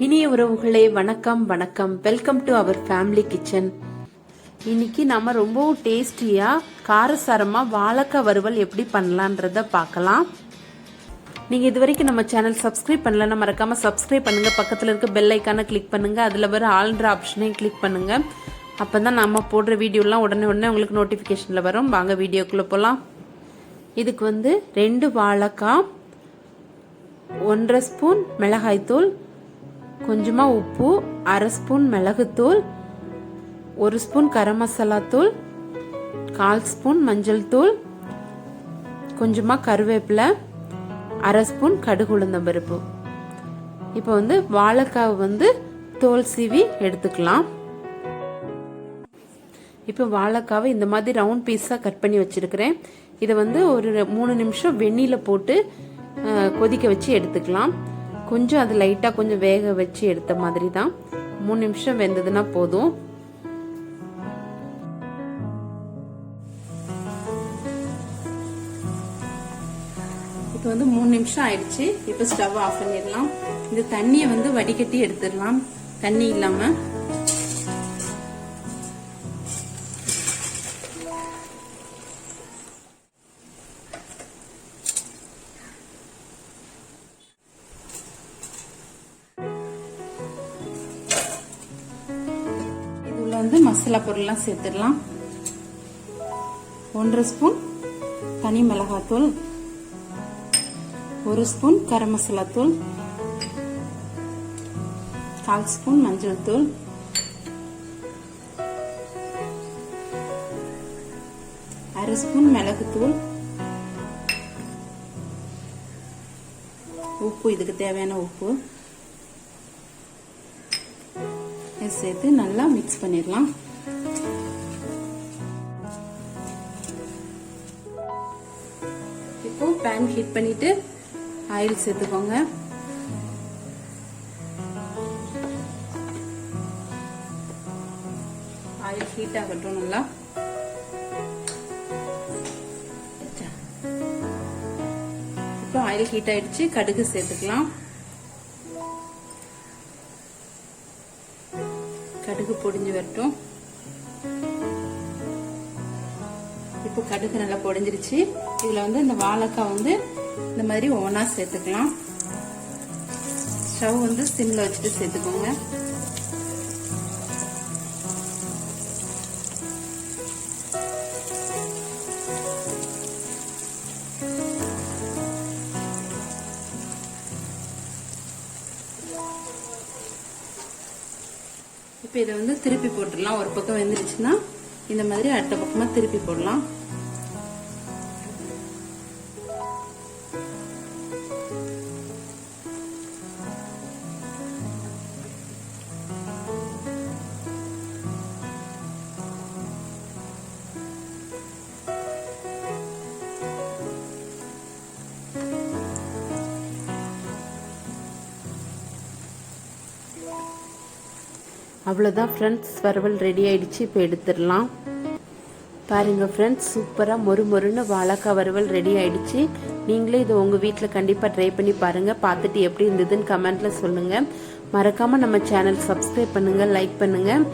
இனிய உறவுகளே வணக்கம் வணக்கம். Welcome to our family kitchen. இன்னைக்கு நம்ம ரொம்பவும் டேஸ்டியா காரசாரமா வாழைக்காய் வறுவல் எப்படி பண்ணலான்றத பார்க்கலாம். நீங்க இது வரைக்கும் நம்ம சேனல் சப்ஸ்கிரைப் பண்ணலன்னா மறக்காம சப்ஸ்கிரைப் பண்ணுங்க. பக்கத்துல இருக்க பெல் ஐக்கானை கிளிக் பண்ணுங்க. அதுல வர ஆல்ன்ற ஆப்ஷனையும் கிளிக் பண்ணுங்க. அப்பதான் நம்ம போடுற வீடியோலாம் உடனே உங்களுக்கு நோட்டிபிகேஷன்ல வரும். வாங்க வீடியோக்குள்ள போலாம். இதுக்கு 2 வாழைக்காய், 1.5 ஸ்பூன் மிளகாய்த்தூள், கொஞ்சமா உப்பு, 1/2 ஸ்பூன் மிளகுத்தூள், 1 ஸ்பூன் கரம் மசாலா தூள், 1/4 ஸ்பூன் மஞ்சள் தூள், கொஞ்சமா கருவேப்பிலை, 1/2 ஸ்பூன் கடுகு உளுந்தம் பருப்பு. இப்போ வாழைக்காய் தோல் சீவி எடுத்துக்கலாம். இப்போ வாழைக்காவை இந்த மாதிரி ரவுண்ட் பீஸா கட் பண்ணி வச்சிருக்கிறேன். இதை ஒரு 3 நிமிஷம் வெந்நீர்ல போட்டு கொதிக்க வச்சு எடுத்துக்கலாம். கொஞ்சம் அது லைட்டா கொஞ்சம் வேக வச்சு எடுத்த மாதிரி தான். 3 நிமிஷம் வெந்ததுன்னா போதும். இப்போ 3 நிமிஷம் ஆயிடுச்சு. இப்போ ஸ்டவ் ஆஃப் பண்ணிடலாம். இந்த தண்ணியை வடிகட்டி எடுத்துடலாம், தண்ணி இல்லாம. மசாலா பொருள்லாம் சேர்த்துடலாம். 1/2 ஸ்பூன் தனி மிளகாத்தூள், 1 ஸ்பூன் கரம் மசாலா தூள், 1/4 ஸ்பூன் மஞ்சள் தூள், 1/2 ஸ்பூன் மிளகுத்தூள், உப்பு, இதுக்கு தேவையான உப்பு சேர்த்து நல்லா மிக்ஸ் பண்ணிடலாம். இப்போ பேன் ஹீட் பண்ணிட்டு ஆயில் சேர்த்துக்கோங்க. ஆயில் ஹீட் ஆகட்டும் நல்லா. இப்போ ஆயில் ஹீட் ஆயிடுச்சு. கடுகு சேர்த்துக்கலாம். கடுகு பொடிஞ்சு வரட்டும். இப்போ கடுகு நல்லா பொடிஞ்சிருச்சு. இதுல இந்த வாழைக்காய் இந்த மாதிரி ஒவ்வொன்னா சேர்த்துக்கலாம். ஸ்டவ் சிம்ல வச்சுட்டு சேர்த்துக்கோங்க. இப்போ இதை திருப்பி போட்டுடலாம். ஒரு பக்கம் வெந்துருச்சுன்னா இந்த மாதிரி அடுத்த பக்கமா திருப்பி போடலாம். அவ்வளோதான் ஃப்ரெண்ட்ஸ், வறுவல் ரெடி ஆயிடுச்சு. இப்போ எடுத்துடலாம். பாருங்க ஃப்ரெண்ட்ஸ், சூப்பராக மொறுமொறுன்னு வாழைக்காய் வறுவல் ரெடி ஆயிடுச்சு. நீங்களே இதை உங்கள் வீட்டில் கண்டிப்பாக ட்ரை பண்ணி பாருங்கள். பார்த்துட்டு எப்படி இருந்ததுன்னு கமெண்ட்டில் சொல்லுங்கள். மறக்காமல் நம்ம சேனல் சப்ஸ்கிரைப் பண்ணுங்கள், லைக் பண்ணுங்கள்.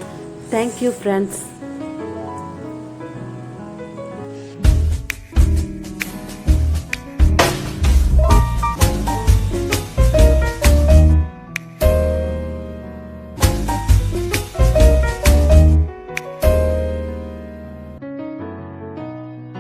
Thank you friends.